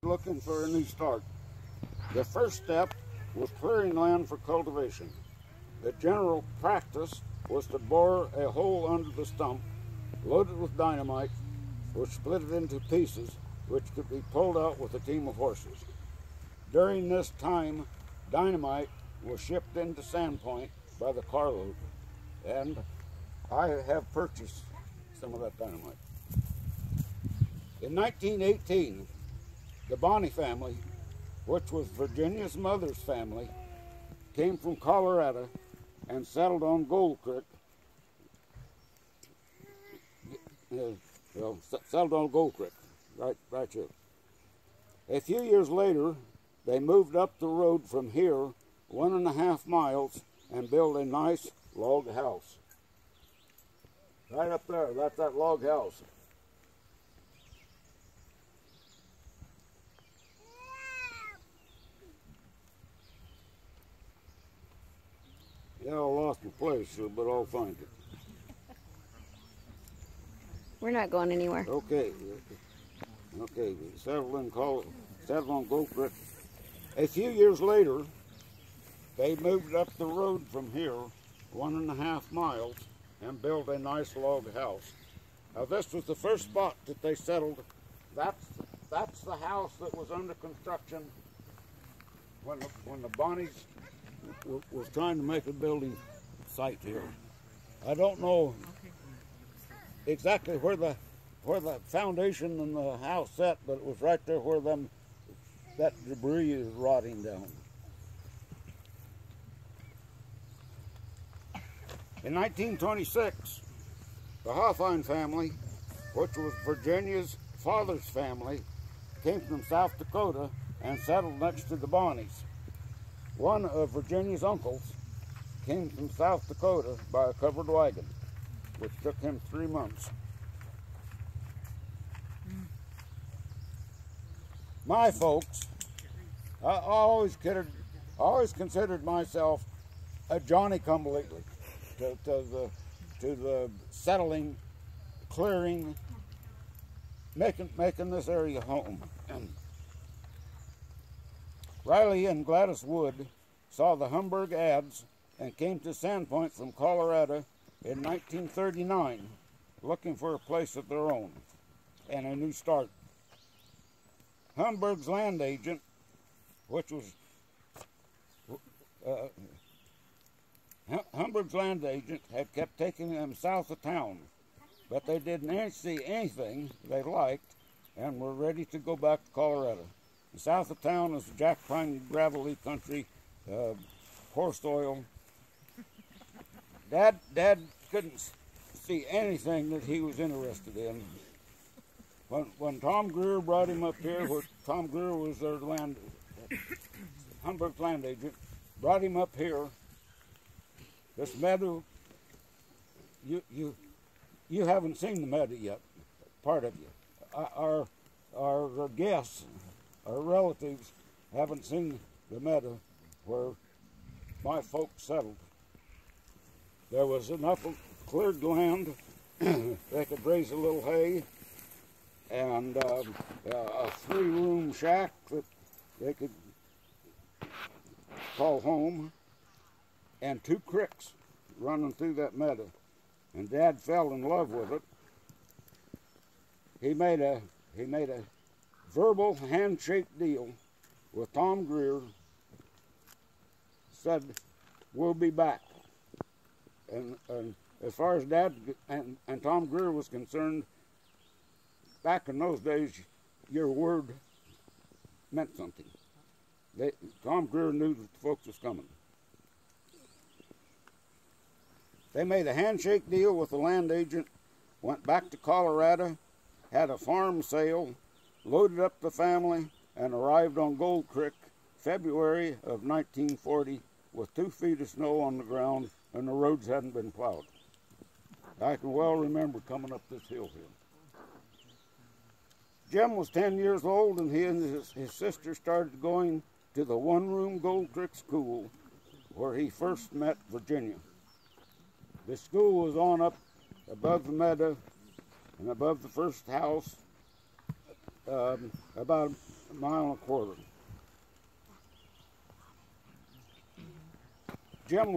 looking for a new start. The first step was clearing land for cultivation. The general practice was to bore a hole under the stump, load it with dynamite, which split it into pieces, which could be pulled out with a team of horses. During this time, dynamite was shipped into Sandpoint by the carload, and I have purchased some of that dynamite. In 1918, the Bonney family, which was Virginia's mother's family, came from Colorado and settled on Gold Creek. Settled on Gold Creek, right here. A few years later, they moved up the road from here 1.5 miles and built a nice log house. Right up there, that's that log house. Yeah, I lost my place, but I'll find it. We're not going anywhere. Okay. Settled on Gold Creek. A few years later, they moved up the road from here 1.5 miles and built a nice log house. Now, this was the first spot that they settled. That's the house that was under construction when the Bonnies was trying to make a building site here. I don't know exactly where the foundation and the house set, but it was right there where that debris is rotting down. In 1926, the Hawthorne family, which was Virginia's father's family, came from South Dakota and settled next to the Bonnies. One of Virginia's uncles came from South Dakota by a covered wagon, which took him 3 months. My folks, I always considered myself a Johnny-come-lately to the settling, clearing, making this area home. Riley and Gladys Wood saw the Humburg ads and came to Sandpoint from Colorado in 1939, looking for a place of their own and a new start. Humburg's land agent, Humburg's land agent had kept taking them south of town, but they didn't see anything they liked and were ready to go back to Colorado. South of town is jack pine gravelly country, horse oil. Dad couldn't see anything that he was interested in. When Tom Greer brought him up here, where Tom Greer was their Humburg's land agent, brought him up here. This meadow, you haven't seen the meadow yet, part of you. Our guests, our relatives, haven't seen the meadow where my folks settled. There was enough cleared land they could raise a little hay, and a 3-room shack that they could call home, and 2 creeks running through that meadow. And Dad fell in love with it. He made a verbal handshake deal with Tom Greer, said, "We'll be back." And as far as Dad and Tom Greer was concerned, back in those days, your word meant something. Tom Greer knew that the folks was coming. They made a handshake deal with the land agent, went back to Colorado, had a farm sale, loaded up the family, and arrived on Gold Creek February of 1940 with 2 feet of snow on the ground, and the roads hadn't been plowed. I can well remember coming up this hill here. Jim was 10 years old, and he and his sister started going to the 1-room Gold Creek school where he first met Virginia. The school was on up above the meadow and above the first house, about a mile and a quarter. Jim